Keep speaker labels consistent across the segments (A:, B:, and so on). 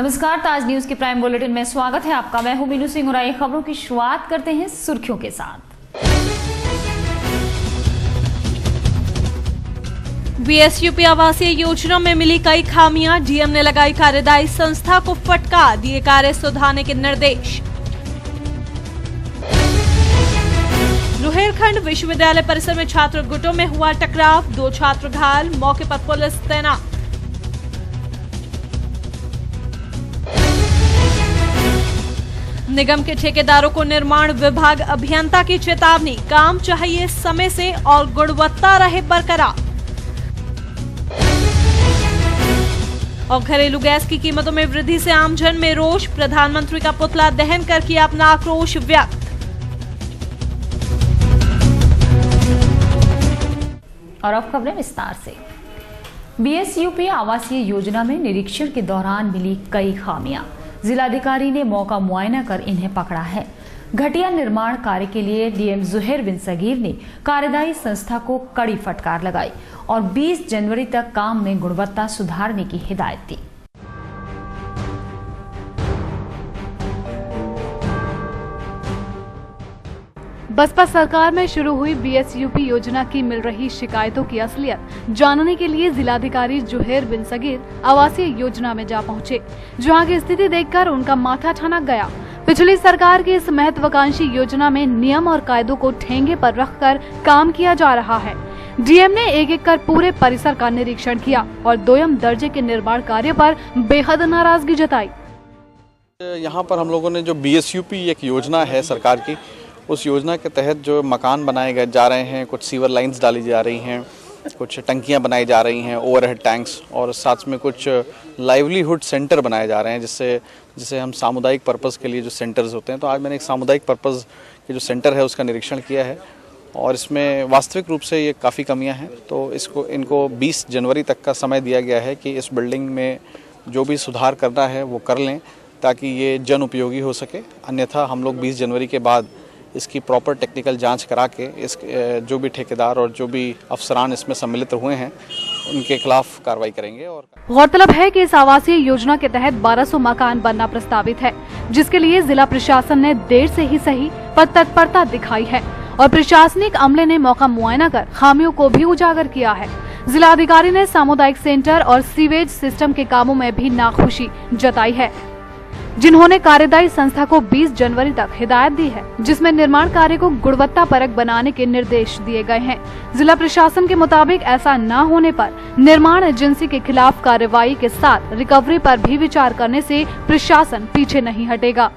A: नमस्कार, ताज न्यूज के prime bulletin में स्वागत है आपका। मैं हूं मीनू सिंह और आइए खबरों की शुरुआत करते हैं सुर्खियों के साथ।
B: बीएसयूपी आवासीय योजना में मिली कई खामियां, डीएम ने लगाई कार्यदायी संस्था को फटकार, दिए कार्य सुधारने के निर्देश। रुहेलखंड विश्वविद्यालय परिसर में छात्र गुटों में हुआ टकराव, 2 छात्र घायल, मौके पर पुलिस तैनात। निगम के ठेकेदारों को निर्माण विभाग अभियंता की चेतावनी, काम चाहिए समय से और गुणवत्ता रहे बरकरार। और घरेलू गैस की कीमतों में वृद्धि से आमजन में रोष, प्रधानमंत्री का पुतला दहन कर किया अपना आक्रोश व्यक्त।
A: और अब खबरें विस्तार से। बीएसयूपी आवासीय योजना में निरीक्षण के दौरान मिली कई खामियां, जिलाधिकारी ने मौका मुआयना कर इन्हें पकड़ा है। घटिया निर्माण कार्य के लिए डीएम जुहैर बिन सगीर ने कार्यदायी संस्था को कड़ी फटकार लगाई और 20 जनवरी तक काम में गुणवत्ता सुधारने की हिदायत दी।
C: बसपा सरकार में शुरू हुई बीएसयूपी योजना की मिल रही शिकायतों की असलियत जानने के लिए जिलाधिकारी जुहैर बिन सगीर आवासीय योजना में जा पहुंचे, जहां की स्थिति देखकर उनका माथा ठनक गया। पिछली सरकार की इस महत्वाकांक्षी योजना में नियम और कायदों को ठेंगे पर रखकर काम किया जा रहा है। डीएम ने एक कर पूरे परिसर का निरीक्षण किया और दोयम दर्जे के निर्माण कार्य पर बेहद नाराजगी जताई।
D: यहाँ पर हम लोगों ने जो बीएसयूपी एक योजना है सरकार की, उस योजना के तहत जो मकान बनाए गए जा रहे हैं, कुछ सीवर लाइंस डाली जा रही हैं, कुछ टंकियां बनाई जा रही हैं, ओवरहेड टैंक्स, और साथ में कुछ लाइवलीहुड सेंटर बनाए जा रहे हैं, जिससे हम सामुदायिक पर्पज़ के लिए जो सेंटर्स होते हैं। तो आज मैंने एक सामुदायिक पर्पज़ के जो सेंटर है उसका निरीक्षण किया है और इसमें वास्तविक रूप से ये काफ़ी कमियां हैं। तो इनको 20 जनवरी तक का समय दिया गया है कि इस बिल्डिंग में जो भी सुधार करना है वो कर लें ताकि ये जन उपयोगी हो सके। अन्यथा हम लोग 20 जनवरी के बाद इसकी प्रॉपर टेक्निकल जांच करा के इस जो भी ठेकेदार और जो भी अफसरान इसमें सम्मिलित हुए हैं उनके खिलाफ कार्रवाई करेंगे। और
C: गौरतलब है कि इस आवासीय योजना के तहत 1200 मकान बनना प्रस्तावित है, जिसके लिए जिला प्रशासन ने देर से ही सही पर तत्परता दिखाई है और प्रशासनिक अमले ने मौका मुआयना कर खामियों को भी उजागर किया है। जिलाधिकारी ने सामुदायिक सेंटर और सीवेज सिस्टम के कामों में भी नाखुशी जताई है, जिन्होंने कार्यदायी संस्था को 20 जनवरी तक हिदायत दी है, जिसमें निर्माण कार्य को गुणवत्तापरक बनाने के निर्देश दिए गए हैं। जिला प्रशासन के मुताबिक ऐसा न होने पर निर्माण एजेंसी के खिलाफ कार्रवाई के साथ रिकवरी पर भी विचार करने से प्रशासन पीछे नहीं हटेगा।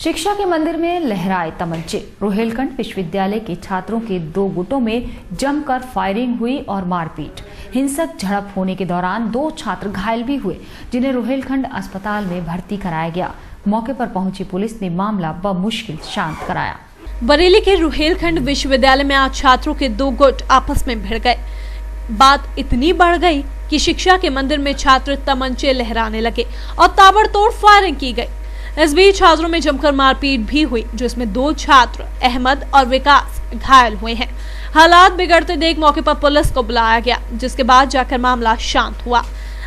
A: शिक्षा के मंदिर में लहराए तमंचे, रुहेलखंड विश्वविद्यालय के छात्रों के 2 गुटों में जमकर फायरिंग हुई और मारपीट। हिंसक झड़प होने के दौरान 2 छात्र घायल भी हुए, जिन्हें रुहेलखंड अस्पताल में भर्ती कराया गया। मौके पर पहुंची पुलिस ने मामला बमुश्किल शांत कराया।
B: बरेली के रुहेलखंड विश्वविद्यालय में आज छात्रों के 2 गुट आपस में भिड़ गए। बात इतनी बढ़ गई कि शिक्षा के मंदिर में छात्र तमंचे लहराने लगे और ताबड़तोड़ फायरिंग की गई। इस बीच छात्रों में जमकर मारपीट भी हुई, जिसमें 2 छात्र अहमद और विकास घायल हुए हैं। हालात बिगड़ते देख मौके पर पुलिस को बुलाया गया, जिसके बाद जाकर मामला शांत हुआ।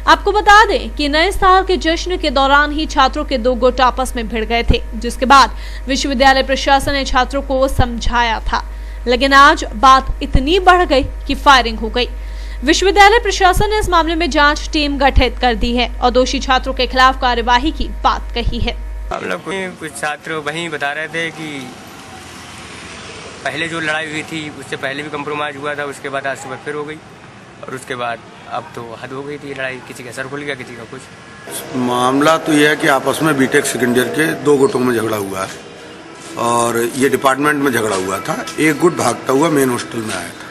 B: आपको बता दें कि नए साल के जश्न के दौरान ही छात्रों के 2 गुट आपस में भिड़ गए थे, जिसके बाद विश्वविद्यालय प्रशासन ने छात्रों को समझाया था, लेकिन आज बात इतनी बढ़ गई कि फायरिंग हो गई। विश्वविद्यालय प्रशासन ने इस मामले में जांच टीम गठित कर दी है और दोषी छात्रों के खिलाफ कार्यवाही की बात कही है।
E: हम लोग कुछ छात्र वहीं बता रहे थे कि पहले जो लड़ाई हुई थी उससे पहले भी कंप्रोमाइज हुआ था, उसके बाद आज सुबह फिर हो गई और उसके बाद अब तो हद हो गई थी लड़ाई। किसी का सर खुल गया, किसी का कुछ।
F: मामला तो यह है कि आपस में बीटेक सेकेंड ईयर के 2 गुटों में झगड़ा हुआ है और ये डिपार्टमेंट में झगड़ा हुआ था। एक गुट भागता हुआ मेन हॉस्टल में आया था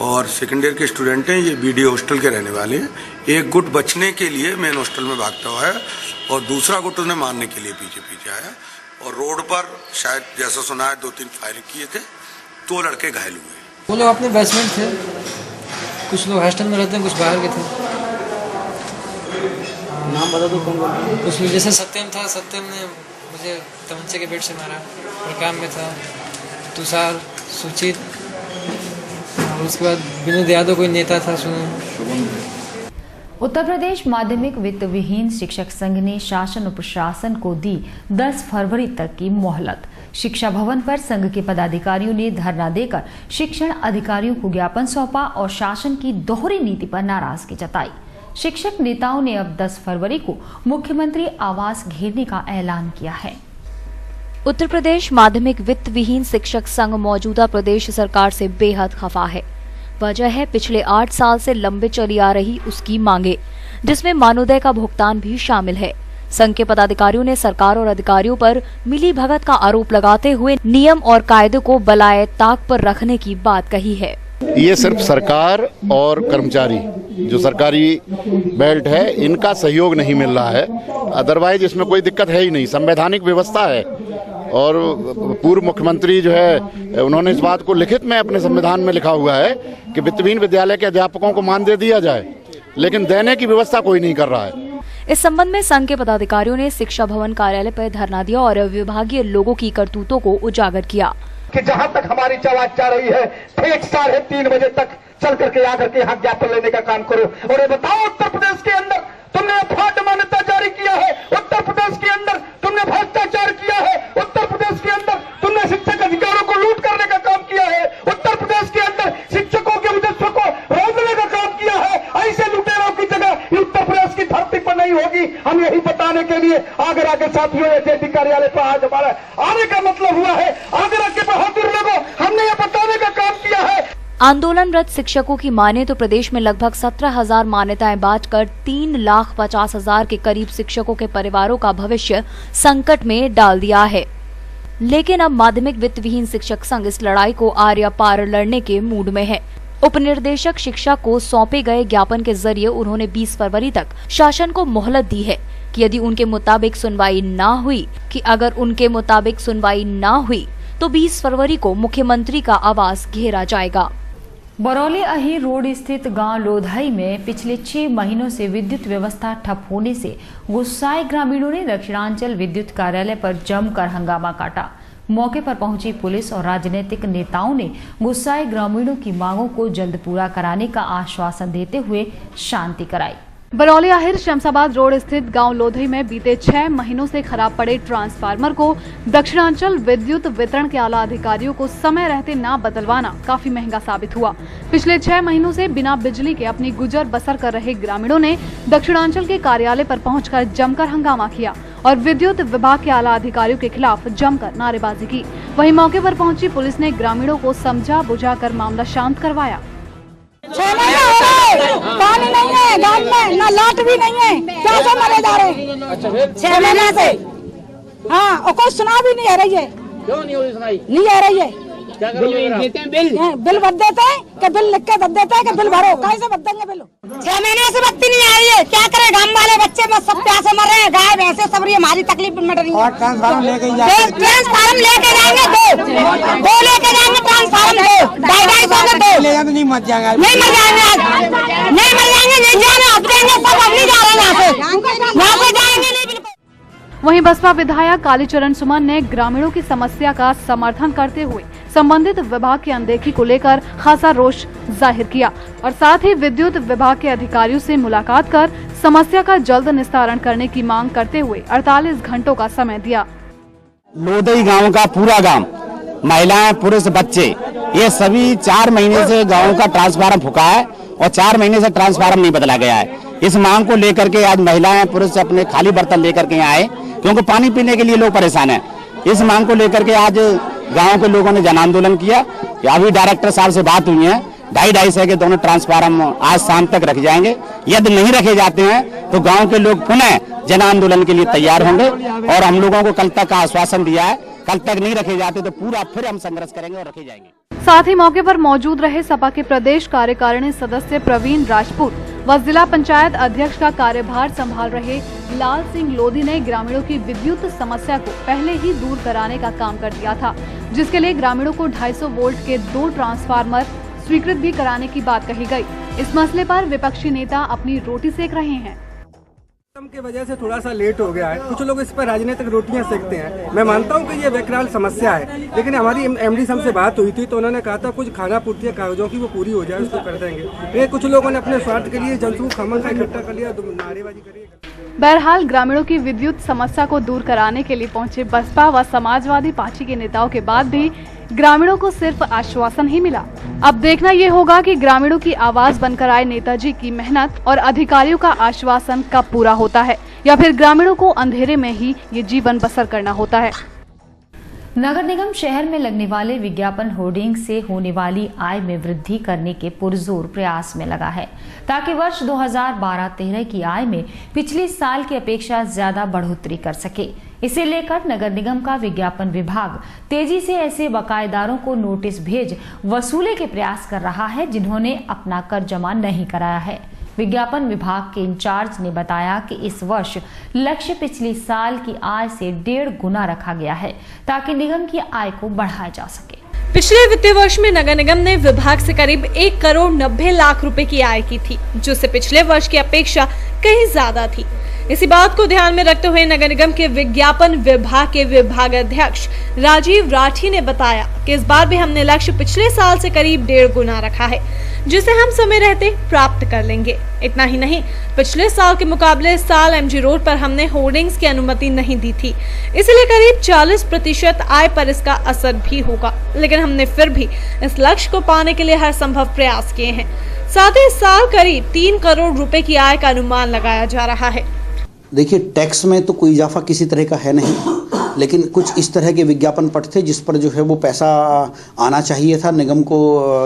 F: और सेकेंड ईयर के स्टूडेंट हैं, ये बीडी हॉस्टल के रहने वाले हैं। एक गुट बचने के लिए मेन हॉस्टल में भागता हुआ है और दूसरा गुट उन्हें मारने के लिए पीछे आया और रोड पर शायद जैसा सुना है 2-3 फायरिंग किए थे, 2 लड़के घायल हुए।
G: वो लोग अपने बेसमेंट थे, कुछ लोग हॉस्टल में रहते हैं, कुछ बाहर के थे। नाम बता दो कौन कौन? कुछ लोग जैसे सत्यम था, सत्यम ने मुझे तमंचे के बेट से मारा। प्रकाम में था तुषार, सुचित, और उसके बाद विनोद यादव कोई नेता था, सुनो।
A: उत्तर प्रदेश माध्यमिक वित्त विहीन शिक्षक संघ ने शासन और प्रशासन को दी 10 फरवरी तक की मोहलत। शिक्षा भवन पर संघ के पदाधिकारियों ने धरना देकर शिक्षण अधिकारियों को ज्ञापन सौंपा और शासन की दोहरी नीति पर नाराजगी जताई। शिक्षक नेताओं ने अब 10 फरवरी को मुख्यमंत्री आवास घेरने का ऐलान किया है।
H: उत्तर प्रदेश माध्यमिक वित्त विहीन शिक्षक संघ मौजूदा प्रदेश सरकार से बेहद खफा है। वजह है पिछले 8 साल से लंबे चली आ रही उसकी मांगे, जिसमें मानोदय का भुगतान भी शामिल है। संघ के पदाधिकारियों ने सरकार और अधिकारियों पर मिली भगत का आरोप लगाते हुए नियम और कायदे को बलाए ताक पर रखने की बात कही है।
I: ये सिर्फ सरकार और कर्मचारी जो सरकारी बेल्ट है इनका सहयोग नहीं मिल रहा है, अदरवाइज इसमें कोई दिक्कत है ही नहीं। संवैधानिक व्यवस्था है और पूर्व मुख्यमंत्री जो है उन्होंने इस बात को लिखित में अपने संविधान में लिखा हुआ है कि वित्तहीन विद्यालय के अध्यापकों को मानदेय दिया जाए, लेकिन देने की व्यवस्था कोई नहीं कर रहा है।
H: इस संबंध में संघ के पदाधिकारियों ने शिक्षा भवन कार्यालय पर धरना दिया और विभागीय लोगों की करतूतों को उजागर किया
J: कि जहां तक हमारी आवाज जा रही है ठीक 3:30 बजे तक चल करके आकर के यहाँ ज्ञापन लेने का काम करो। और ये बताओ, उत्तर प्रदेश के अंदर तुमने अफवाह मान्यता जारी किया है, उत्तर प्रदेश के अंदर तुमने भ्रष्टाचार किया है, उत्तर प्रदेश के अंदर तुमने शिक्षक अधिकारों को लूट करने का काम किया है, उत्तर प्रदेश के अंदर शिक्षकों के राजस्व को रोकने का काम किया है। ऐसे लुटेरों की जगह उत्तर प्रदेश की धरती पर नहीं होगी। हम यही बताने के लिए आगरा के साथियों एसडीएम कार्यालय पर आज हमारा आने का मतलब हुआ है। आगरा के बहादुर लोगों, हमने ये बताने का काम किया है।
H: आंदोलनरत शिक्षकों की माने तो प्रदेश में लगभग 17,000 मान्यताएं बांटकर 3,50,000 के करीब शिक्षकों के परिवारों का भविष्य संकट में डाल दिया है। लेकिन अब माध्यमिक वित्त विहीन शिक्षक संघ इस लड़ाई को आर्या पार लड़ने के मूड में है। उपनिर्देशक शिक्षा को सौंपे गए ज्ञापन के जरिए उन्होंने 20 फरवरी तक शासन को मोहलत दी है कि यदि उनके मुताबिक सुनवाई ना हुई तो 20 फरवरी को मुख्यमंत्री का आवास घेरा जाएगा।
A: बरौली अहीर रोड स्थित गांव लोधाई में पिछले 6 महीनों से विद्युत व्यवस्था ठप होने से गुस्साए ग्रामीणों ने दक्षिणांचल विद्युत कार्यालय पर जमकर हंगामा काटा। मौके पर पहुंची पुलिस और राजनीतिक नेताओं ने गुस्साए ग्रामीणों की मांगों को जल्द पूरा कराने का आश्वासन देते हुए शांति कराई।
C: बरौली आहिर शमशाबाद रोड स्थित गांव लोधई में बीते 6 महीनों से खराब पड़े ट्रांसफार्मर को दक्षिणांचल विद्युत वितरण के आला अधिकारियों को समय रहते ना बदलवाना काफी महंगा साबित हुआ। पिछले 6 महीनों से बिना बिजली के अपनी गुजर बसर कर रहे ग्रामीणों ने दक्षिणांचल के कार्यालय पर पहुंचकर जमकर हंगामा किया और विद्युत विभाग के आला अधिकारियों के खिलाफ जमकर नारेबाजी की। वहीं मौके पर पहुंची पुलिस ने ग्रामीणों को समझा बुझाकर मामला शांत करवाया।
K: 6 महीने हो गए, पानी नहीं है गांव में, ना लाइट भी नहीं है, कैसे मरे जा रहे हैं 6 महीने से। हाँ, और कोई सुना भी नहीं आ रही है। क्यों नहीं हो रही सुनाई? नहीं आ रही है। क्या देते हैं बिल भर देते हैं कि बिल लिख के भर देते हैं कि बिल भरो, कैसे भर देंगे बिल? 6 महीने से बत्ती नहीं आ रही है। क्या करें, गांव वाले बच्चे बस सब प्यासे मर रहे हैं, गाय भैंसे सब रही, हमारी तकलीफ मिट रही है। ट्रांसफार्म लेके जाएंगे, दो लेके जाएंगे, ट्रांसफार्म 2-250 नहीं मर जाएंगे, नहीं मर जाएंगे, नहीं जाना, अब जाएंगे सब, अब नहीं जा रहे यहाँ से जाएंगे नहीं।
C: वहीं बसपा विधायक कालीचरण सुमन ने ग्रामीणों की समस्या का समर्थन करते हुए संबंधित विभाग की अनदेखी को लेकर खासा रोष जाहिर किया और साथ ही विद्युत विभाग के अधिकारियों से मुलाकात कर समस्या का जल्द निस्तारण करने की मांग करते हुए 48 घंटों का समय दिया।
L: लोधई गांव का पूरा गांव, महिलाएं, पुरुष, बच्चे, ये सभी 4 महीने से गांव का ट्रांसफार्मर फूका है और 4 महीने से ट्रांसफार्मर नहीं बदला गया है। इस मांग को लेकर के आज महिलाएं, पुरुष अपने खाली बर्तन लेकर के आए, क्योंकि पानी पीने के लिए लोग परेशान हैं। इस मांग को लेकर के आज गांव के लोगों ने जन आंदोलन किया। अभी डायरेक्टर साहब से बात हुई है, 250 के दोनों ट्रांसफार्मर आज शाम तक रखे जाएंगे। यदि नहीं रखे जाते हैं तो गांव के लोग पुनः जन आंदोलन के लिए तैयार होंगे और हम लोगों को कल तक का आश्वासन दिया है, कल तक नहीं रखे जाते तो पूरा फिर हम संघर्ष करेंगे और रखे जाएंगे।
C: साथ ही मौके पर मौजूद रहे सपा के प्रदेश कार्यकारिणी सदस्य प्रवीण राजपूत व जिला पंचायत अध्यक्ष का कार्यभार संभाल रहे लाल सिंह लोधी ने ग्रामीणों की विद्युत समस्या को पहले ही दूर कराने का काम कर दिया था, जिसके लिए ग्रामीणों को 250 वोल्ट के 2 ट्रांसफार्मर स्वीकृत भी कराने की बात कही गई। इस मसले पर विपक्षी नेता अपनी रोटी सेक रहे हैं।
M: की वजह से थोड़ा सा लेट हो गया है। कुछ लोग इस पर राजनीतिक रोटियां सेकते हैं। मैं मानता हूं कि ये विकराल समस्या है, लेकिन हमारी एमडी साहब से बात हुई थी तो उन्होंने कहा था कुछ खाना पूर्तियां कागजों की वो पूरी हो जाए उसको कर देंगे। ये कुछ लोगों ने अपने स्वार्थ के लिए जनसू खमन का इकट्ठा कर लिया, नारेबाजी करी।
C: बहरहाल ग्रामीणों की विद्युत समस्या को दूर कराने के लिए पहुंचे बसपा व समाजवादी पार्टी के नेताओं के बाद भी ग्रामीणों को सिर्फ आश्वासन ही मिला। अब देखना ये होगा कि ग्रामीणों की आवाज बनकर आए नेताजी की मेहनत और अधिकारियों का आश्वासन कब पूरा होता है, या फिर ग्रामीणों को अंधेरे में ही ये जीवन बसर करना होता है।
A: नगर निगम शहर में लगने वाले विज्ञापन होर्डिंग से होने वाली आय में वृद्धि करने के पुरजोर प्रयास में लगा है, ताकि वर्ष 2012-13 की आय में पिछले साल की अपेक्षा ज्यादा बढ़ोतरी कर सके। इसे लेकर नगर निगम का विज्ञापन विभाग तेजी से ऐसे बकायेदारों को नोटिस भेज वसूले के प्रयास कर रहा है जिन्होंने अपना कर जमा नहीं कराया है। विज्ञापन विभाग के इंचार्ज ने बताया कि इस वर्ष लक्ष्य पिछले साल की आय से 1.5 गुना रखा गया है, ताकि निगम की आय को बढ़ाया जा सके।
B: पिछले वित्तीय वर्ष में नगर निगम ने विभाग से करीब 1 करोड़ 90 लाख रुपए की आय की थी, जो पिछले वर्ष की अपेक्षा कहीं ज्यादा थी। इसी बात को ध्यान में रखते हुए नगर निगम के विज्ञापन विभाग के विभागाध्यक्ष राजीव राठी ने बताया कि इस बार भी हमने लक्ष्य पिछले साल से करीब 1.5 गुना रखा है, जिसे हम समय रहते प्राप्त कर लेंगे। इतना ही नहीं, पिछले साल के मुकाबले इस साल एमजी रोड पर हमने होर्डिंग्स की अनुमति नहीं दी थी, इसलिए करीब 40% आय पर इसका असर भी होगा, लेकिन हमने फिर भी इस लक्ष्य को पाने के लिए हर संभव प्रयास किए हैं। साथ ही इस साल करीब 3 करोड़ रुपए की आय का अनुमान लगाया जा रहा है।
N: देखिए, टैक्स में तो कोई इजाफा किसी तरह का है नहीं, लेकिन कुछ इस तरह के विज्ञापन पट थे जिस पर जो है वो पैसा आना चाहिए था, निगम को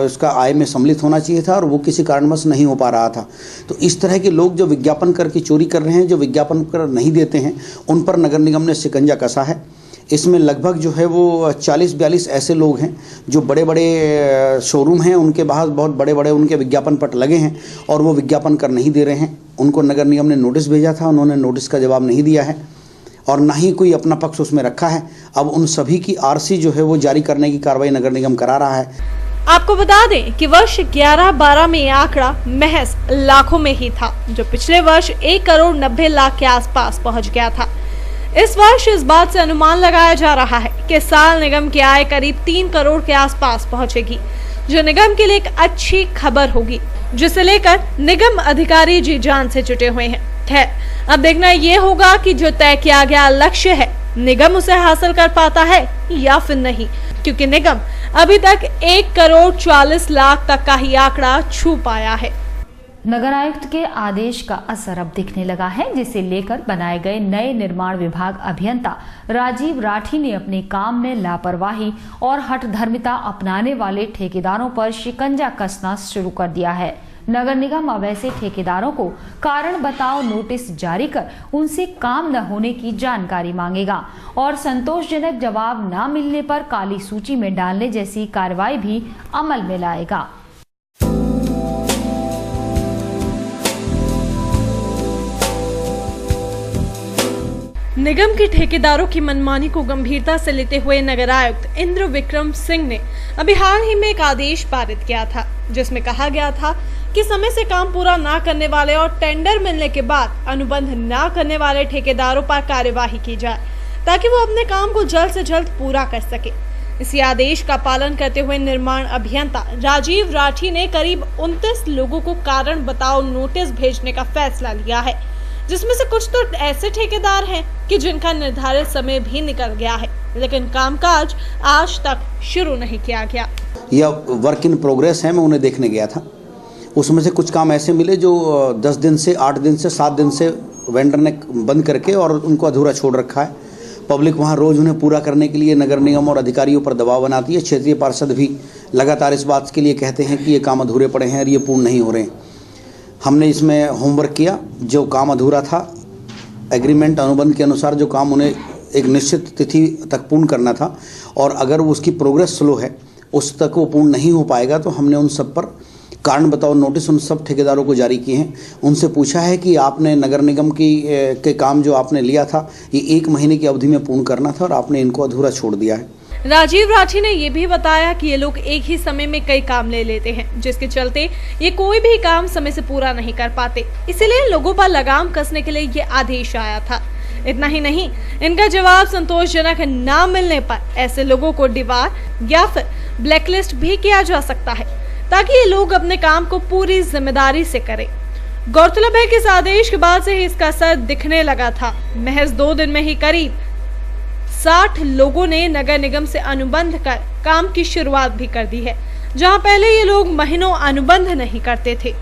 N: इसका आय में सम्मिलित होना चाहिए था और वो किसी कारणवश नहीं हो पा रहा था। तो इस तरह के लोग जो विज्ञापन करके चोरी कर रहे हैं, जो विज्ञापन कर नहीं देते हैं, उन पर नगर निगम ने शिकंजा कसा है। इसमें लगभग जो है वो 40-42 ऐसे लोग हैं जो बड़े बड़े शोरूम हैं, उनके बाहर बहुत बड़े बड़े उनके विज्ञापन पट लगे हैं और वो विज्ञापन कर नहीं दे रहे हैं। उनको नगर निगम ने नोटिस भेजा था, उन्होंने नोटिस का जवाब नहीं दिया है और ना ही कोई अपना पक्ष उसमें रखा है। अब उन सभी की आरसी जो है वो जारी करने की कार्रवाई नगर निगम करा रहा है।
B: आपको बता दें कि वर्ष 11-12 में यह आंकड़ा महज लाखों में ही था, जो पिछले वर्ष 1 करोड़ 90 लाख के आसपास पहुंच गया था। इस वर्ष इस बात से अनुमान लगाया जा रहा है कि साल निगम की आय करीब 3 करोड़ के आसपास पहुंचेगी, जो निगम के लिए एक अच्छी खबर होगी, जिसे लेकर निगम अधिकारी जी जान से जुटे हुए हैं। खैर, अब देखना ये होगा कि जो तय किया गया लक्ष्य है, निगम उसे हासिल कर पाता है या फिर नहीं, क्योंकि निगम अभी तक 1 करोड़ 40 लाख तक का ही आंकड़ा छू पाया है।
A: नगर आयुक्त के आदेश का असर अब दिखने लगा है, जिसे लेकर बनाए गए नए निर्माण विभाग अभियंता राजीव राठी ने अपने काम में लापरवाही और हठधर्मिता अपनाने वाले ठेकेदारों पर शिकंजा कसना शुरू कर दिया है। नगर निगम अब ऐसे ठेकेदारों को कारण बताओ नोटिस जारी कर उनसे काम न होने की जानकारी मांगेगा और संतोषजनक जवाब न मिलने पर काली सूची में डालने जैसी कार्रवाई भी अमल में लाएगा।
B: निगम के ठेकेदारों की मनमानी को गंभीरता से लेते हुए नगर आयुक्त इंद्र विक्रम सिंह ने अभी हाल ही में एक आदेश पारित किया था, जिसमें कहा गया था कि समय से काम पूरा ना करने वाले और टेंडर मिलने के बाद अनुबंध ना करने वाले ठेकेदारों पर कार्यवाही की जाए, ताकि वो अपने काम को जल्द से जल्द पूरा कर सके। इसी आदेश का पालन करते हुए निर्माण अभियंता राजीव राठी ने करीब 29 लोगों को कारण बताओ नोटिस भेजने का फैसला लिया है, जिसमें से कुछ तो ऐसे ठेकेदार हैं कि जिनका निर्धारित समय भी निकल गया है, लेकिन कामकाज आज तक शुरू नहीं किया गया।
N: यह वर्क इन प्रोग्रेस है, मैं उन्हें देखने गया था। उसमें से कुछ काम ऐसे मिले जो 10 दिन से 8 दिन से 7 दिन से वेंडर ने बंद करके और उनको अधूरा छोड़ रखा है। पब्लिक वहाँ रोज उन्हें पूरा करने के लिए नगर निगम और अधिकारियों पर दबाव बनाती है। क्षेत्रीय पार्षद भी लगातार इस बात के लिए कहते हैं कि ये काम अधूरे पड़े हैं और ये पूर्ण नहीं हो रहे हैं। हमने इसमें होमवर्क किया, जो काम अधूरा था एग्रीमेंट अनुबंध के अनुसार जो काम उन्हें एक निश्चित तिथि तक पूर्ण करना था और अगर उसकी प्रोग्रेस स्लो है उस तक वो पूर्ण नहीं हो पाएगा, तो हमने उन सब पर कारण बताओ नोटिस उन सब ठेकेदारों को जारी किए हैं। उनसे पूछा है कि आपने नगर निगम के काम जो आपने लिया था ये 1 महीने की अवधि में पूर्ण करना था और आपने इनको अधूरा छोड़ दिया है।
B: राजीव राठी ने ये भी बताया कि ये लोग एक ही समय में कई काम ले लेते हैं, जिसके चलते ये कोई भी काम समय से पूरा नहीं कर पाते। इसीलिए लोगों पर लगाम कसने के लिए ये आदेश आया था। इतना ही नहीं, इनका जवाब संतोषजनक न मिलने पर ऐसे लोगों को डिबार या फिर ब्लैकलिस्ट भी किया जा सकता है, ताकि ये लोग अपने काम को पूरी जिम्मेदारी से करें। गौरतलब है कि इस आदेश के बाद से ही इसका असर दिखने लगा था। महज 2 दिन में ही करीब 60 लोगों ने नगर निगम से अनुबंध कर काम की शुरुआत भी कर दी है, जहां पहले ये लोग महीनों अनुबंध नहीं करते थे।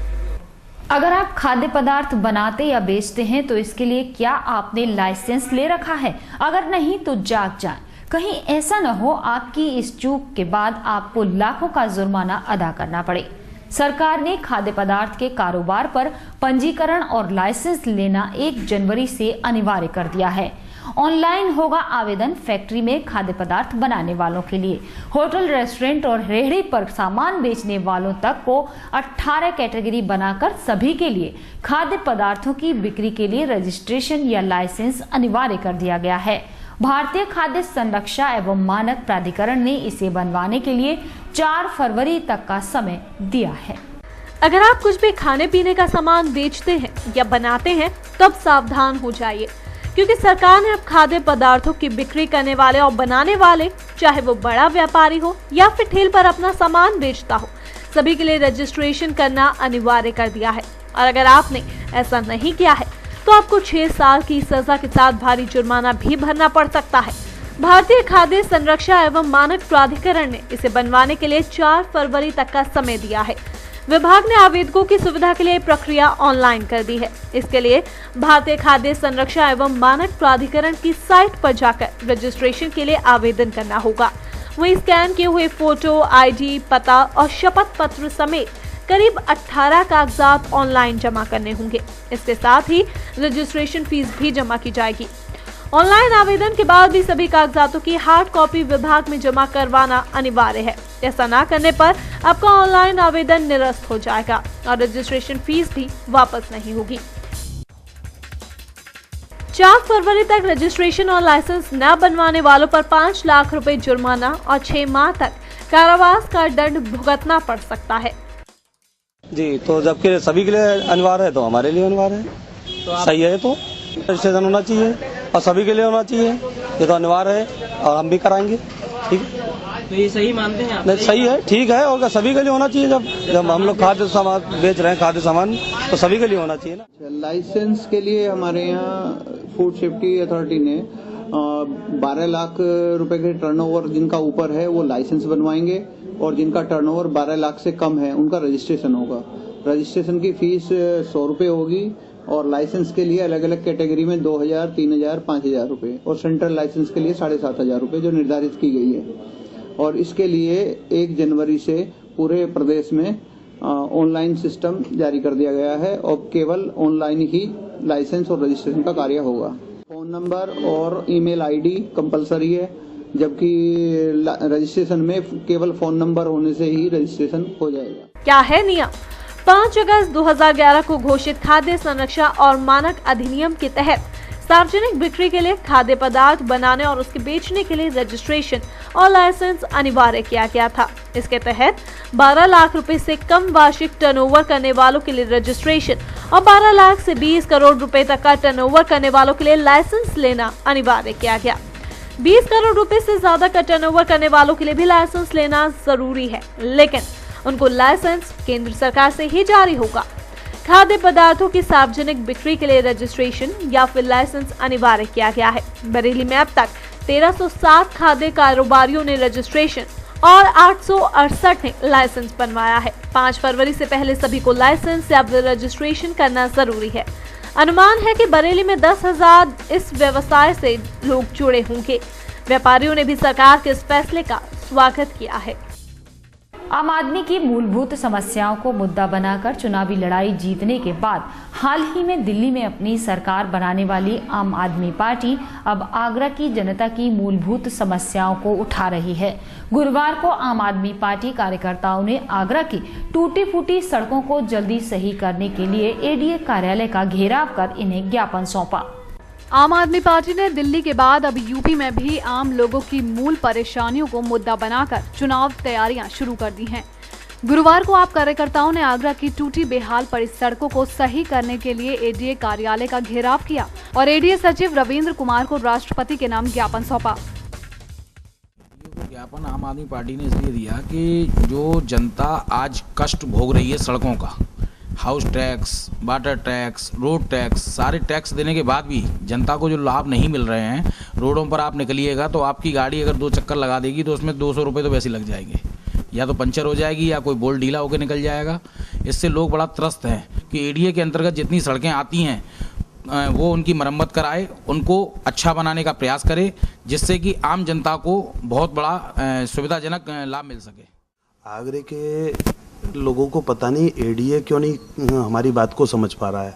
A: अगर आप खाद्य पदार्थ बनाते या बेचते हैं तो इसके लिए क्या आपने लाइसेंस ले रखा है? अगर नहीं तो जाग जाएं। कहीं ऐसा न हो आपकी इस चूक के बाद आपको लाखों का जुर्माना अदा करना पड़े। सरकार ने खाद्य पदार्थ के कारोबार पर पंजीकरण और लाइसेंस लेना 1 जनवरी से अनिवार्य कर दिया है। ऑनलाइन होगा आवेदन फैक्ट्री में खाद्य पदार्थ बनाने वालों के लिए। होटल, रेस्टोरेंट और रेहड़ी पर सामान बेचने वालों तक को 18 कैटेगरी बनाकर सभी के लिए खाद्य पदार्थों की बिक्री के लिए रजिस्ट्रेशन या लाइसेंस अनिवार्य कर दिया गया है। भारतीय खाद्य संरक्षा एवं मानक प्राधिकरण ने इसे बनवाने के लिए 4 फरवरी तक का समय दिया है।
B: अगर आप कुछ भी खाने पीने का सामान बेचते हैं या बनाते हैं तब सावधान हो जाइए, क्योंकि सरकार ने अब खाद्य पदार्थों की बिक्री करने वाले और बनाने वाले, चाहे वो बड़ा व्यापारी हो या फिर ठेल पर अपना सामान बेचता हो, सभी के लिए रजिस्ट्रेशन करना अनिवार्य कर दिया है। और अगर आपने ऐसा नहीं किया है तो आपको 6 साल की सजा के साथ भारी जुर्माना भी भरना पड़ सकता है। भारतीय खाद्य संरक्षा एवं मानक प्राधिकरण ने इसे बनवाने के लिए 4 फरवरी तक का समय दिया है। विभाग ने आवेदकों की सुविधा के लिए प्रक्रिया ऑनलाइन कर दी है। इसके लिए भारतीय खाद्य संरक्षा एवं मानक प्राधिकरण की साइट पर जाकर रजिस्ट्रेशन के लिए आवेदन करना होगा। वहीं स्कैन किए हुए फोटो, ID, पता और शपथ पत्र समेत करीब 18 कागजात ऑनलाइन जमा करने होंगे। इसके साथ ही रजिस्ट्रेशन फीस भी जमा की जाएगी। ऑनलाइन आवेदन के बाद भी सभी कागजातों की हार्ड कॉपी विभाग में जमा करवाना अनिवार्य है। ऐसा ना करने पर आपका ऑनलाइन आवेदन निरस्त हो जाएगा और रजिस्ट्रेशन फीस भी वापस नहीं होगी। 4 फरवरी तक रजिस्ट्रेशन और लाइसेंस न बनवाने वालों पर 5 लाख रुपए जुर्माना और 6 माह तक कारावास का दंड भुगतना पड़ सकता है।
O: जी, तो जबकि सभी के लिए अनिवार्य है तो हमारे लिए अनिवार्य है। तो सही है, तो रजिस्ट्रेशन होना चाहिए और सभी के लिए होना चाहिए। ये तो अनिवार्य है और हम भी कराएंगे। ठीक है,
P: तो ये सही मानते हैं आप?
O: नहीं, सही है, ठीक है, और सभी के लिए होना चाहिए। जब हम लोग खाद्य सामान बेच रहे हैं, खाद्य सामान, तो सभी के लिए होना चाहिए ना।
Q: लाइसेंस के लिए हमारे यहाँ फूड सेफ्टी अथॉरिटी ने 12 लाख रुपए के टर्नओवर जिनका ऊपर है वो लाइसेंस बनवाएंगे, और जिनका टर्नओवर 12 लाख से कम है उनका रजिस्ट्रेशन होगा। रजिस्ट्रेशन की फीस 100 रुपये होगी, और लाइसेंस के लिए अलग अलग कैटेगरी में 2000, 3000, 5000 रुपये, और सेंट्रल लाइसेंस के लिए 7500 रुपये जो निर्धारित की गई है। और इसके लिए 1 जनवरी से पूरे प्रदेश में ऑनलाइन सिस्टम जारी कर दिया गया है, और केवल ऑनलाइन ही लाइसेंस और रजिस्ट्रेशन का कार्य होगा। फोन नंबर और ईमेल ID कंपलसरी है, जबकि रजिस्ट्रेशन में केवल फोन नंबर होने से ही रजिस्ट्रेशन हो जाएगा।
B: क्या है नियम? 5 अगस्त 2011 को घोषित खाद्य संरक्षा और मानक अधिनियम के तहत सार्वजनिक बिक्री के लिए खाद्य पदार्थ बनाने और उसके बेचने के लिए रजिस्ट्रेशन और लाइसेंस अनिवार्य किया गया था। इसके तहत 12 लाख रुपए से कम वार्षिक टर्नओवर करने वालों के लिए रजिस्ट्रेशन और 12 लाख से 20 करोड़ रुपए तक का टर्नओवर करने वालों के लिए लाइसेंस लेना अनिवार्य किया गया। 20 करोड़ रुपए से ज्यादा का टर्नओवर करने वालों के लिए भी लाइसेंस लेना जरूरी है, लेकिन उनको लाइसेंस केंद्र सरकार से ही जारी होगा। खाद्य पदार्थों की सार्वजनिक बिक्री के लिए रजिस्ट्रेशन या फिर लाइसेंस अनिवार्य किया गया है। बरेली में अब तक 1307 खाद्य कारोबारियों ने रजिस्ट्रेशन और 868 ने लाइसेंस बनवाया है। 5 फरवरी से पहले सभी को लाइसेंस या फिर रजिस्ट्रेशन करना जरूरी है। अनुमान है कि बरेली में 10,000 इस व्यवसाय से लोग जुड़े होंगे। व्यापारियों ने भी सरकार के इस फैसले का स्वागत किया है।
A: आम आदमी की मूलभूत समस्याओं को मुद्दा बनाकर चुनावी लड़ाई जीतने के बाद हाल ही में दिल्ली में अपनी सरकार बनाने वाली आम आदमी पार्टी अब आगरा की जनता की मूलभूत समस्याओं को उठा रही है। गुरुवार को आम आदमी पार्टी कार्यकर्ताओं ने आगरा की टूटी फूटी सड़कों को जल्दी सही करने के लिए ADA कार्यालय का घेराव कर इन्हें ज्ञापन सौंपा।
C: आम आदमी पार्टी ने दिल्ली के बाद अब यूपी में भी आम लोगों की मूल परेशानियों को मुद्दा बनाकर चुनाव तैयारियां शुरू कर दी हैं। गुरुवार को आप कार्यकर्ताओं ने आगरा की टूटी बेहाल पड़ी सड़कों को सही करने के लिए एडीए कार्यालय का घेराव किया और एडीए सचिव रविंद्र कुमार को राष्ट्रपति के नाम ज्ञापन सौंपा।
P: ज्ञापन आम आदमी पार्टी ने इसलिए दिया कि जो जनता आज कष्ट भोग रही है सड़कों का, house tax, water tax, road tax, सारे टैक्स देने के बाद भी जनता को जो लाभ नहीं मिल रहे हैं, रोडों पर आप निकलिएगा तो आपकी गाड़ी अगर 2 चक्कर लगा देगी तो उसमें 200 रुपये तो वैसे लग जाएंगे, या तो पंचर हो जाएगी या कोई बोल्ट ढीला होकर निकल जाएगा। इससे लोग बड़ा त्रस्त हैं कि एडीए के अंतर्गत जितनी सड़कें आती हैं वो उनकी मरम्मत कराए, उनको अच्छा बनाने का प्रयास करे, जिससे कि आम जनता को बहुत बड़ा सुविधाजनक लाभ मिल सके।
R: आगरे के लोगों को पता नहीं एडीए क्यों नहीं हमारी बात को समझ पा रहा है।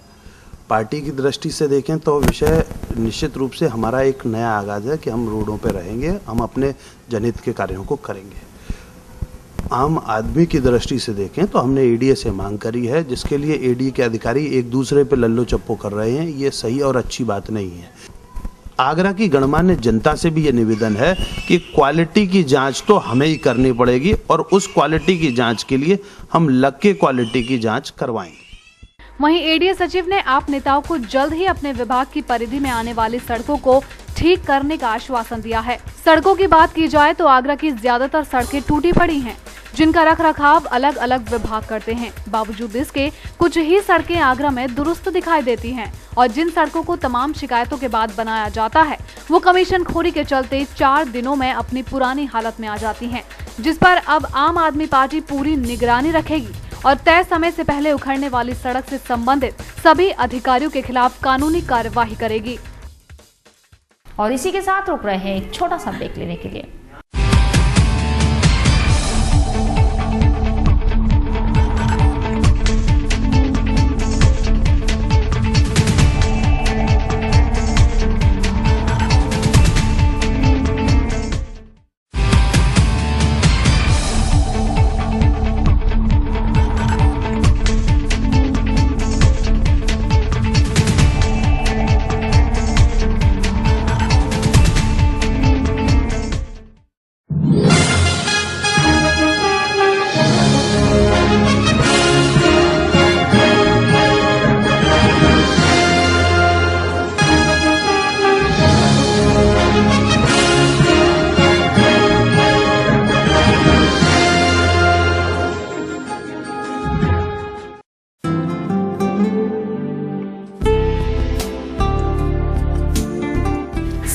R: पार्टी की दृष्टि से देखें तो विषय निश्चित रूप से हमारा एक नया आगाज़ है कि हम रोडों पर रहेंगे, हम अपने जनहित के कार्यों को करेंगे। आम आदमी की दृष्टि से देखें तो हमने एडीए से मांग करी है, जिसके लिए एडीए के अधिकारी एक दूसरे पे लल्लो चप्पो कर रहे हैं। ये सही और अच्छी बात नहीं है। आगरा की गणमान्य जनता से भी ये निवेदन है कि क्वालिटी की जांच तो हमें ही करनी पड़ेगी और उस क्वालिटी की जांच के लिए हम लग के क्वालिटी की जांच करवाएंगे।
C: वहीं एडीए सचिव ने आप नेताओं को जल्द ही अपने विभाग की परिधि में आने वाली सड़कों को ठीक करने का आश्वासन दिया है। सड़कों की बात की जाए तो आगरा की ज्यादातर सड़कें टूटी पड़ी हैं, जिनका रखरखाव अलग अलग विभाग करते हैं। बावजूद इसके कुछ ही सड़कें आगरा में दुरुस्त दिखाई देती हैं और जिन सड़कों को तमाम शिकायतों के बाद बनाया जाता है वो कमीशन खोरी के चलते 4 दिनों में अपनी पुरानी हालत में आ जाती हैं, जिस पर अब आम आदमी पार्टी पूरी निगरानी रखेगी और तय समय से पहले उखड़ने वाली सड़क से संबंधित सभी अधिकारियों के खिलाफ कानूनी कार्यवाही करेगी।
A: और इसी के साथ रुक रहे हैं एक छोटा सा ब्रेक लेने के लिए।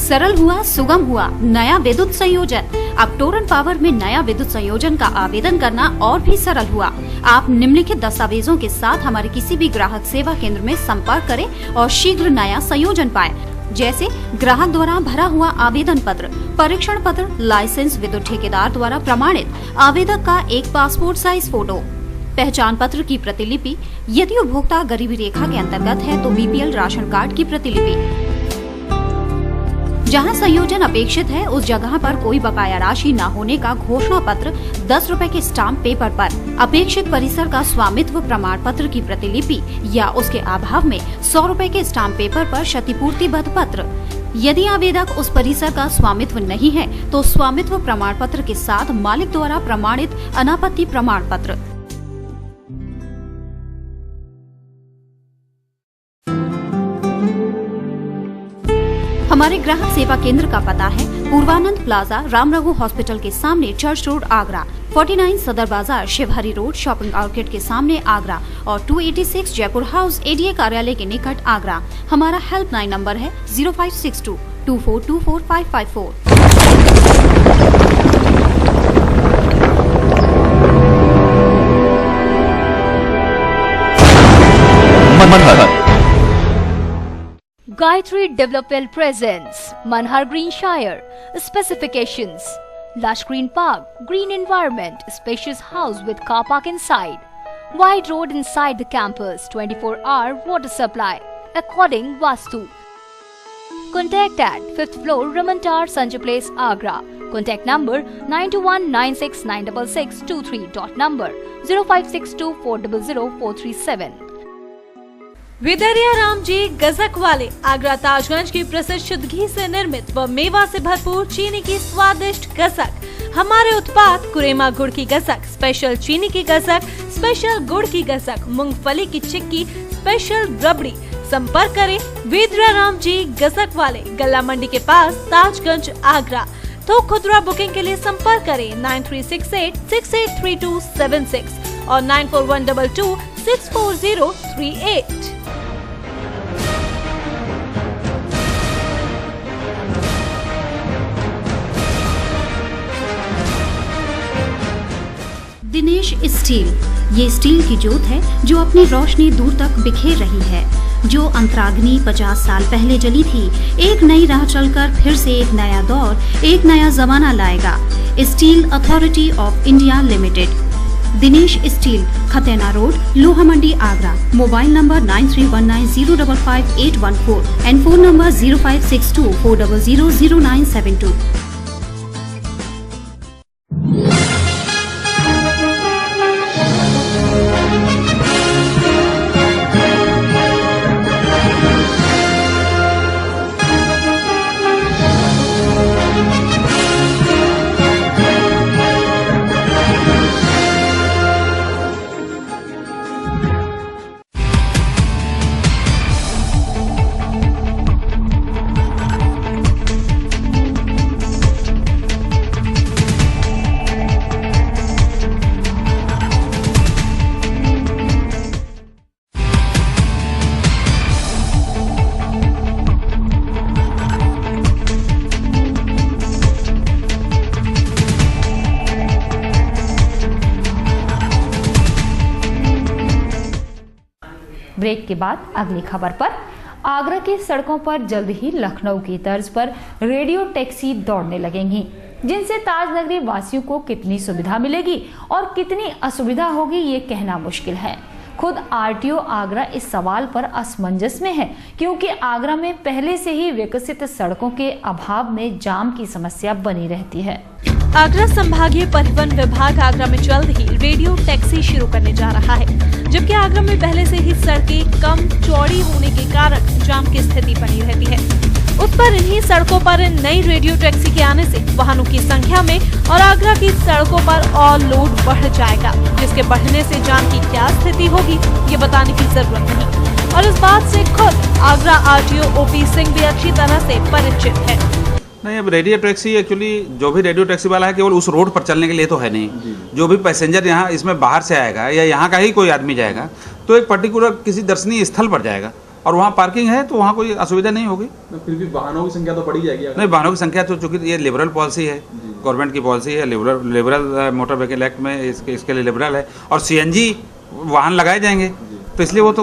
S: सरल हुआ, सुगम हुआ नया विद्युत संयोजन। अब टोरन पावर में नया विद्युत संयोजन का आवेदन करना और भी सरल हुआ। आप निम्नलिखित दस्तावेजों के साथ हमारे किसी भी ग्राहक सेवा केंद्र में संपर्क करें और शीघ्र नया संयोजन पाएं, जैसे ग्राहक द्वारा भरा हुआ आवेदन पत्र, परीक्षण पत्र, लाइसेंस, विद्युत ठेकेदार द्वारा प्रमाणित आवेदक का एक पासपोर्ट साइज फोटो, पहचान पत्र की प्रतिलिपि, यदि उपभोक्ता गरीबी रेखा के अंतर्गत है तो बीपीएल राशन कार्ड की प्रतिलिपि। जहां संयोजन अपेक्षित है उस जगह पर कोई बकाया राशि न होने का घोषणा पत्र 10 रुपए के स्टाम्प पेपर पर, अपेक्षित परिसर का स्वामित्व प्रमाण पत्र की प्रतिलिपि या उसके अभाव में 100 रुपए के स्टाम्प पेपर पर क्षतिपूर्तिबद्ध पत्र। यदि आवेदक उस परिसर का स्वामित्व नहीं है तो स्वामित्व प्रमाण पत्र के साथ मालिक द्वारा प्रमाणित अनापत्ति प्रमाण पत्र। हमारे ग्राहक सेवा केंद्र का पता है पूर्वानंद प्लाजा, राम रघु हॉस्पिटल के सामने, चर्च रोड, आगरा, 49 सदर बाजार, शिवहरी रोड, शॉपिंग आउटलेट के सामने, आगरा और 286 जयपुर हाउस, एडीए कार्यालय के निकट, आगरा। हमारा हेल्पलाइन नंबर है 0562 2424 554।
H: Gayatri Development presents Manhar Greenshire. Specifications: lush green park, green environment, spacious house with car park inside, wide road inside the campus, 24-hour water supply, according Vastu. Contact at 5th floor, Ramantar, Sanjay Place, Agra. Contact number 9219696623. Number 0562400437.
B: विदरिया Ram ji गजक वाले आगरा ताजगंज की प्रसिद्ध शुद्ध घी से निर्मित व मेवा से भरपूर चीनी की स्वादिष्ट गजक। हमारे उत्पाद कुरेमा गुड़ की गजक, स्पेशल चीनी की गजक, स्पेशल गुड़ की गजक, मूंगफली की चिक्की, स्पेशल रबड़ी। संपर्क करें विदरिया राम जी गजक वाले, गल्ला मंडी के पास, ताजगंज, आगरा। तो खुदरा बुकिंग के लिए संपर्क करें 9368683276 और 9412264038।
S: दिनेश स्टील, ये स्टील की जोत है जो अपनी रोशनी दूर तक बिखेर रही है। जो अंतराग्नि 50 साल पहले जली थी, एक नई राह चलकर फिर से एक नया दौर, एक नया जमाना लाएगा। Steel authority of India limited, Dinesh steel, Khatena road, Loha Mandi, Agra. Mobile number 9319055814 and phone number 0562400972।
A: Break के बाद अगली खबर पर। आगरा की सड़कों पर जल्द ही लखनऊ की तर्ज पर रेडियो टैक्सी दौड़ने लगेंगी, जिनसे ताजनगरी वासियों को कितनी सुविधा मिलेगी और कितनी असुविधा होगी ये कहना मुश्किल है। खुद आरटीओ आगरा इस सवाल पर असमंजस में है, क्योंकि आगरा में पहले से ही विकसित सड़कों के अभाव में जाम की समस्या बनी रहती है।
B: आगरा संभागीय परिवहन विभाग आगरा में जल्द ही रेडियो टैक्सी शुरू करने जा रहा है, जबकि आगरा में पहले से ही सड़कें कम चौड़ी होने के कारण जाम की स्थिति बनी रहती है। उस पर इन्हीं सड़कों पर नई रेडियो टैक्सी के आने से वाहनों की संख्या में और आगरा की सड़कों पर और लोड बढ़ जाएगा, जिसके बढ़ने से जाम की क्या स्थिति होगी ये बताने की जरूरत नहीं। और इस बात से खुद आगरा आरटीओ ओपी सिंह भी अच्छी तरह से परिचित है।
T: नहीं, अब रेडियो टैक्सी एक्चुअली जो भी रेडियो टैक्सी वाला है केवल उस रोड पर चलने के लिए तो है नहीं। जो भी पैसेंजर यहाँ इसमें बाहर से आएगा या यहाँ का ही कोई आदमी जाएगा तो एक पर्टिकुलर किसी दर्शनीय स्थल पर जाएगा और वहाँ पार्किंग है तो वहाँ कोई असुविधा नहीं होगी।
U: फिर भी वाहनों की संख्या तो बढ़ी जाएगी।
T: नहीं, वाहनों की संख्या तो चूंकि ये लिबरल पॉलिसी है, गवर्नमेंट की पॉलिसी है, लिबरल मोटर व्हीकल एक्ट में इसके लिए लिबरल है और सीएनजी वाहन लगाए जाएंगे, तो इसलिए वो तो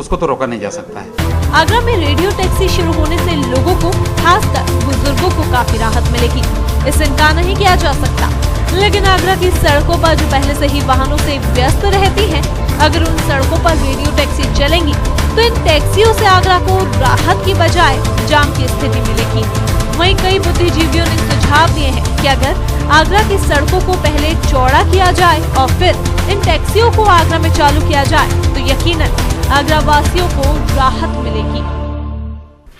T: उसको तो रोका नहीं जा सकता है।
B: आगरा में रेडियो टैक्सी शुरू होने से लोगों को, खासकर बुजुर्गों को काफी राहत मिलेगी, इससे इनकार नहीं किया जा सकता। लेकिन आगरा की सड़कों पर जो पहले से ही वाहनों से व्यस्त रहती हैं, अगर उन सड़कों पर रेडियो टैक्सी चलेंगी तो इन टैक्सियों से आगरा को राहत की बजाय जाम की स्थिति मिलेगी। वहीं कई बुद्धिजीवियों ने सुझाव दिए हैं कि अगर आगरा की सड़कों को पहले चौड़ा किया जाए और फिर इन टैक्सियों को आगरा में चालू किया जाए तो यकीनन आगरा वासियों को राहत मिलेगी।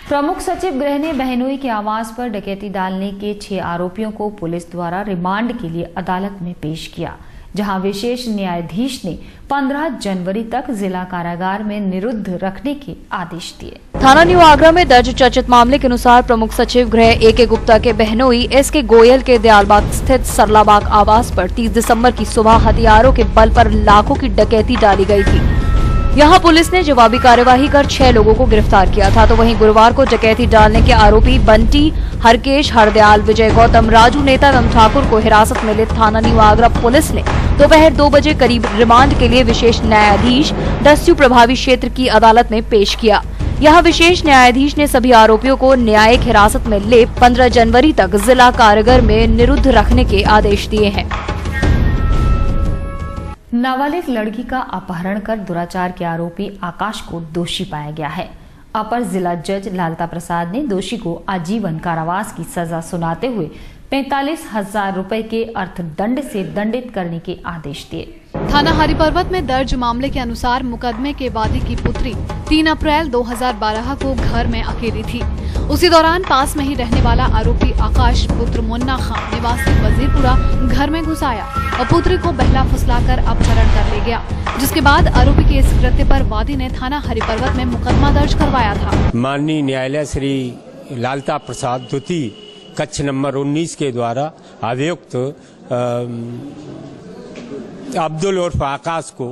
A: प्रमुख सचिव गृह ने बहनोई के आवास पर डकैती डालने के 6 आरोपियों को पुलिस द्वारा रिमांड के लिए अदालत में पेश किया, जहां विशेष न्यायाधीश ने 15 जनवरी तक जिला कारागार में निरुद्ध रखने के आदेश दिए।
H: थाना न्यू आगरा में दर्ज चर्चित मामले के अनुसार प्रमुख सचिव गृह ए.के. गुप्ता के बहनोई एस.के. गोयल के दयालबाग स्थित सरलाबाग आवास पर 30 दिसंबर की सुबह हथियारों के बल पर लाखों की डकैती डाली गई थी। यहां पुलिस ने जवाबी कार्यवाही कर 6 लोगों को गिरफ्तार किया था, तो वहीं गुरुवार को डकैती डालने के आरोपी बंटी, हरकेश, हरदयाल, विजय गौतम, राजू नेता एवं ठाकुर को हिरासत में ले थाना न्यू आगरा पुलिस ने दोपहर 2 बजे करीब रिमांड के लिए विशेष न्यायाधीश दस्यु प्रभावी क्षेत्र की अदालत में पेश किया। यहाँ विशेष न्यायाधीश ने सभी आरोपियों को न्यायिक हिरासत में ले 15 जनवरी तक जिला कारागार में निरुद्ध रखने के आदेश दिए हैं।
A: नाबालिग लड़की का अपहरण कर दुराचार के आरोपी आकाश को दोषी पाया गया है। अपर जिला जज लालता प्रसाद ने दोषी को आजीवन कारावास की सजा सुनाते हुए 45,000 रुपए के अर्थदंड से दंडित करने के आदेश दिए।
C: थाना हरिपर्वत में दर्ज मामले के अनुसार मुकदमे के वादी की पुत्री 3 अप्रैल 2012 को घर में अकेली थी। उसी दौरान पास में ही रहने वाला आरोपी आकाश पुत्र मुन्ना खान निवासी वजीरपुरा घर में घुस आया और पुत्री को बहला फुसलाकर अपहरण कर ले गया, जिसके बाद आरोपी के इस कृत्य पर वादी ने थाना हरिपर्वत में मुकदमा दर्ज करवाया था।
D: माननीय न्यायालय श्री लालता प्रसाद द्वितीय कक्ष नंबर 19 के द्वारा अभियुक्त अब्दुल उर्फ आकाश को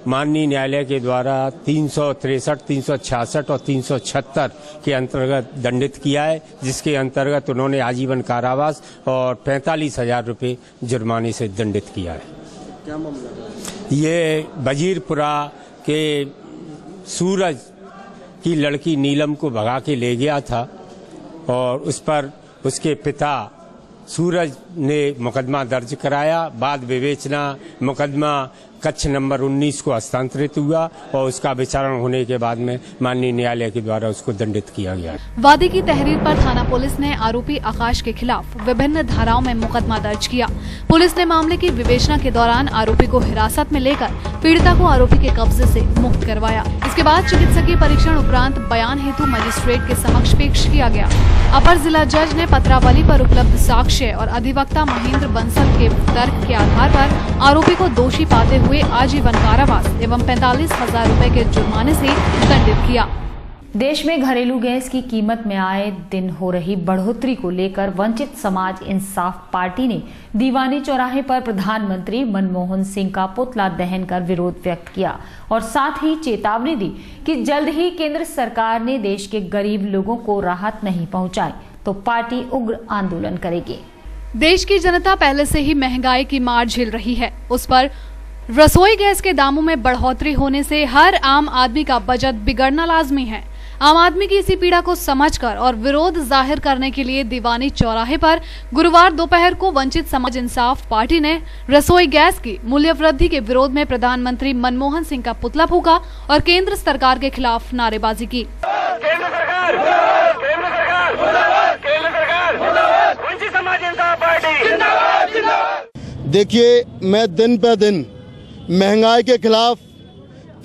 D: माननीय न्यायालय के द्वारा 363, 366 और 376 के अंतर्गत दंडित किया है, जिसके अंतर्गत उन्होंने आजीवन कारावास और 45,000 रुपये जुर्माने से दंडित किया है।
M: क्या मामला?
D: ये वजीरपुरा के सूरज की लड़की नीलम को भगा के ले गया था और उस पर उसके पिता सूरज ने मुकदमा दर्ज कराया। बाद विवेचना मुकदमा कक्ष नंबर 19 को हस्तांतरित हुआ और उसका विचारण होने के बाद में माननीय न्यायालय के द्वारा उसको दंडित किया गया।
C: वादी की तहरीर पर थाना पुलिस ने आरोपी आकाश के खिलाफ विभिन्न धाराओं में मुकदमा दर्ज किया। पुलिस ने मामले की विवेचना के दौरान आरोपी को हिरासत में लेकर पीड़िता को आरोपी के कब्जे से मुक्त करवाया। इसके बाद चिकित्सकीय परीक्षण उपरांत बयान हेतु मजिस्ट्रेट के समक्ष पेश किया गया। अपर जिला जज ने पत्रावली पर उपलब्ध साक्ष्य और अधिवक्ता महेंद्र बंसल के तर्क के आधार पर आरोपी को दोषी पाते हुए आजीवन कारावास एवं 45,000 रुपए के जुर्माने से दंडित किया।
A: देश में घरेलू गैस की कीमत में आए दिन हो रही बढ़ोतरी को लेकर वंचित समाज इंसाफ पार्टी ने दीवानी चौराहे पर प्रधानमंत्री मनमोहन सिंह का पुतला दहन कर विरोध व्यक्त किया और साथ ही चेतावनी दी कि जल्द ही केंद्र सरकार ने देश के गरीब लोगों को राहत नहीं पहुंचाई तो पार्टी उग्र आंदोलन करेगी।
C: देश की जनता पहले से ही महंगाई की मार झेल रही है, उस पर रसोई गैस के दामों में बढ़ोतरी होने से हर आम आदमी का बजट बिगड़ना लाजमी है। आम आदमी की इसी पीड़ा को समझकर और विरोध जाहिर करने के लिए दीवानी चौराहे पर गुरुवार दोपहर को वंचित समाज इंसाफ पार्टी ने रसोई गैस की मूल्य वृद्धि के विरोध में प्रधानमंत्री मनमोहन सिंह का पुतला फूंका और केंद्र सरकार के खिलाफ नारेबाजी की।
V: देखिए, मैं दिन पे दिन महंगाई के खिलाफ,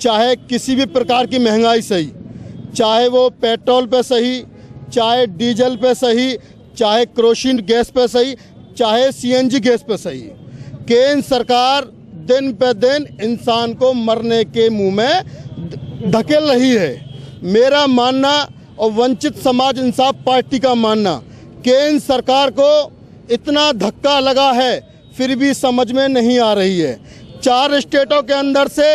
V: चाहे किसी भी प्रकार की महंगाई सही, चाहे वो पेट्रोल पे सही, चाहे डीजल पे सही, चाहे केरोसिन गैस पे सही, चाहे सीएनजी गैस पे सही, केंद्र सरकार दिन पे दिन इंसान को मरने के मुंह में धकेल रही है। मेरा मानना और वंचित समाज इंसाफ पार्टी का मानना, केंद्र सरकार को इतना धक्का लगा है फिर भी समझ में नहीं आ रही है। 4 स्टेटों के अंदर से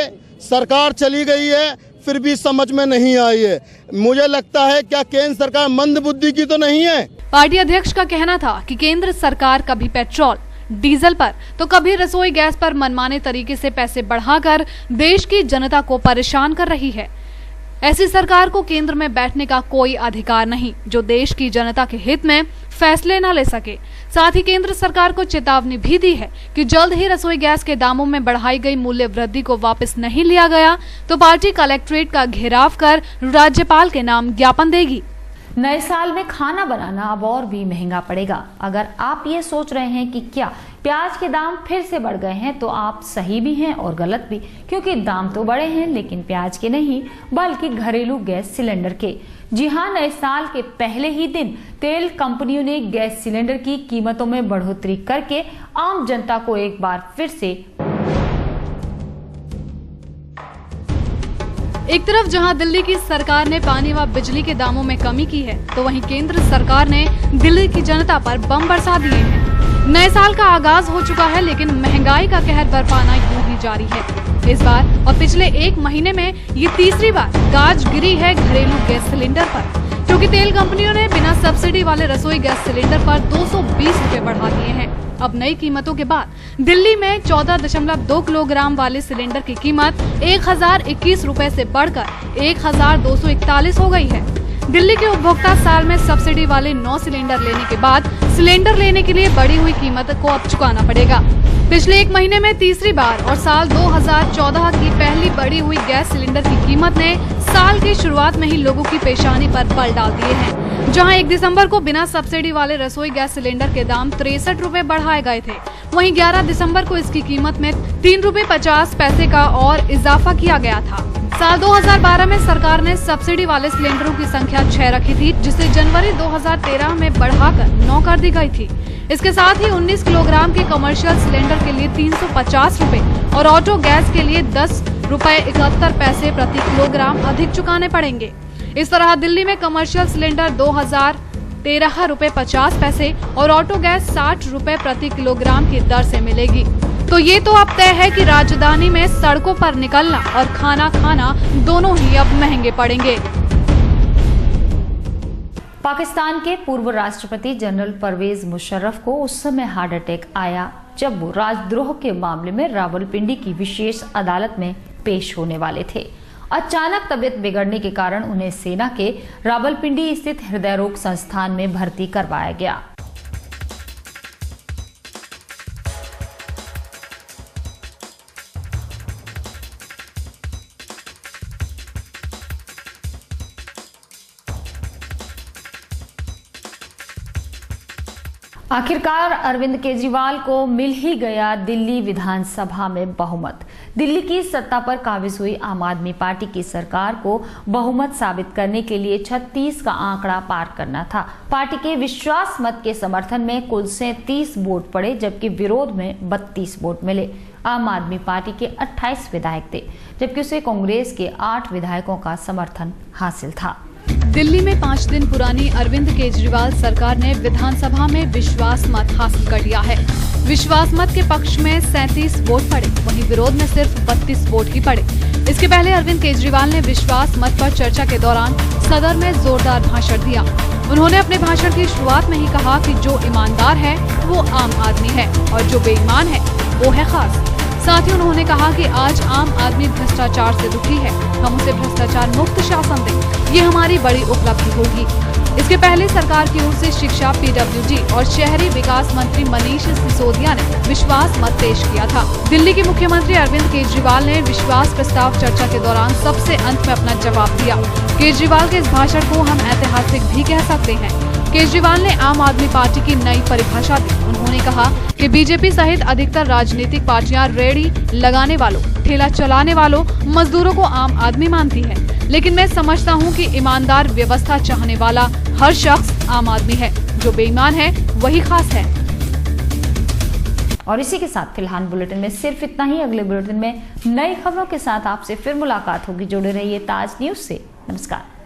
V: सरकार चली गई है फिर भी समझ में नहीं आई है। मुझे लगता है क्या केंद्र सरकार मंद बुद्धि की तो नहीं है।
C: पार्टी अध्यक्ष का कहना था कि केंद्र सरकार कभी पेट्रोल डीजल पर तो कभी रसोई गैस पर मनमाने तरीके से पैसे बढ़ाकर देश की जनता को परेशान कर रही है। ऐसी सरकार को केंद्र में बैठने का कोई अधिकार नहीं जो देश की जनता के हित में फैसले न ले सके। साथ ही केंद्र सरकार को चेतावनी भी दी है कि जल्द ही रसोई गैस के दामों में बढ़ाई गई मूल्य वृद्धि को वापस नहीं लिया गया तो पार्टी कलेक्ट्रेट का घेराव कर राज्यपाल के नाम ज्ञापन देगी।
A: नए साल में खाना बनाना अब और भी महंगा पड़ेगा। अगर आप ये सोच रहे हैं कि क्या प्याज के दाम फिर से बढ़ गए हैं तो आप सही भी हैं और गलत भी, क्योंकि दाम तो बढ़े हैं लेकिन प्याज के नहीं बल्कि घरेलू गैस सिलेंडर के। जी हां, नए साल के पहले ही दिन तेल कंपनियों ने गैस सिलेंडर की कीमतों में बढ़ोतरी करके आम जनता को एक बार फिर से
C: एक तरफ जहां दिल्ली की सरकार ने पानी व बिजली के दामों में कमी की है तो वहीं केंद्र सरकार ने दिल्ली की जनता पर बम बरसा दिए हैं। नए साल का आगाज हो चुका है लेकिन महंगाई का कहर बरपाना यूं ही जारी है। इस बार और पिछले 1 महीने में ये तीसरी बार गाज गिरी है घरेलू गैस सिलेंडर पर, क्योंकि तेल कंपनियों ने बिना सब्सिडी वाले रसोई गैस सिलेंडर पर 220 रुपए बढ़ा दिए हैं। अब नई कीमतों के बाद दिल्ली में 14.2 किलोग्राम वाले सिलेंडर की कीमत 1021 रुपए से बढ़कर 1241 हो गई है। दिल्ली के उपभोक्ता साल में सब्सिडी वाले 9 सिलेंडर लेने के बाद सिलेंडर लेने के लिए बढ़ी हुई कीमत को अब चुकाना पड़ेगा। पिछले 1 महीने में तीसरी बार और साल 2014 की पहली बढ़ी हुई गैस सिलेंडर की कीमत ने साल की शुरुआत में ही लोगों की पेशानी पर बल डाल दिए हैं। जहां 1 दिसंबर को बिना सब्सिडी वाले रसोई गैस सिलेंडर के दाम 63 रुपए बढ़ाए गए थे, वहीं 11 दिसंबर को इसकी कीमत में 3 रुपए 50 पैसे का और इजाफा किया गया था। साल 2012 में सरकार ने सब्सिडी वाले सिलेंडरों की संख्या 6 रखी थी, जिसे जनवरी 2013 में बढ़ाकर 9 कर दी गई थी। इसके साथ ही 19 किलोग्राम के कमर्शियल सिलेंडर के लिए 350 रुपए और ऑटो गैस के लिए 10 रुपए 71 पैसे प्रति किलोग्राम अधिक चुकाने पड़ेंगे। इस तरह दिल्ली में कमर्शियल सिलेंडर 2013 रुपए 50 पैसे और ऑटो गैस 60 रुपए प्रति किलोग्राम की दर से मिलेगी। तो ये तो अब तय है कि राजधानी में सड़कों पर निकलना और खाना खाना दोनों ही अब महंगे पड़ेंगे।
A: पाकिस्तान के पूर्व राष्ट्रपति जनरल परवेज मुशर्रफ को उस समय हार्ट अटैक आया जब वो राजद्रोह के मामले में रावलपिंडी की विशेष अदालत में पेश होने वाले थे। अचानक तबीयत बिगड़ने के कारण उन्हें सेना के रावलपिंडी स्थित हृदय रोग संस्थान में भर्ती करवाया गया। आखिरकार अरविंद केजरीवाल को मिल ही गया दिल्ली विधानसभा में बहुमत। दिल्ली की सत्ता पर काबिज हुई आम आदमी पार्टी की सरकार को बहुमत साबित करने के लिए 36 का आंकड़ा पार करना था। पार्टी के विश्वास मत के समर्थन में कुल 37 वोट पड़े, जबकि विरोध में 32 वोट मिले। आम आदमी पार्टी के 28 विधायक थे, जबकि उसे कांग्रेस के 8 विधायकों का समर्थन हासिल था।
C: दिल्ली में 5 दिन पुरानी अरविंद केजरीवाल सरकार ने विधानसभा में विश्वास मत हासिल कर लिया है। विश्वास मत के पक्ष में 37 वोट पड़े, वहीं विरोध में सिर्फ 32 वोट ही पड़े। इसके पहले अरविंद केजरीवाल ने विश्वास मत पर चर्चा के दौरान सदन में जोरदार भाषण दिया। उन्होंने अपने भाषण की शुरुआत में ही कहा कि जो ईमानदार है वो आम आदमी है और जो बेईमान है वो है खास। साथ ही उन्होंने कहा कि आज आम आदमी भ्रष्टाचार से दुखी है, हम उसे भ्रष्टाचार मुक्त शासन दें, ये हमारी बड़ी उपलब्धि होगी। इसके पहले सरकार की ओर से शिक्षा, पीडब्ल्यूडी और शहरी विकास मंत्री मनीष सिसोदिया ने विश्वास मत पेश किया था। दिल्ली के मुख्यमंत्री अरविंद केजरीवाल ने विश्वास प्रस्ताव चर्चा के दौरान सबसे अंत में अपना जवाब दिया। केजरीवाल के इस भाषण को हम ऐतिहासिक भी कह सकते हैं। केजरीवाल ने आम आदमी पार्टी की नई परिभाषा दी। उन्होंने कहा कि बीजेपी सहित अधिकतर राजनीतिक पार्टियां रेहड़ी लगाने वालों, ठेला चलाने वालों, मजदूरों को आम आदमी मानती है, लेकिन मैं समझता हूं कि ईमानदार व्यवस्था चाहने वाला हर शख्स आम आदमी है, जो बेईमान है वही खास है।
A: और इसी के साथ फिलहाल बुलेटिन में सिर्फ इतना ही। अगले बुलेटिन में नई खबरों के साथ आपसे फिर मुलाकात होगी। जुड़े रहिए ताज न्यूज से। नमस्कार।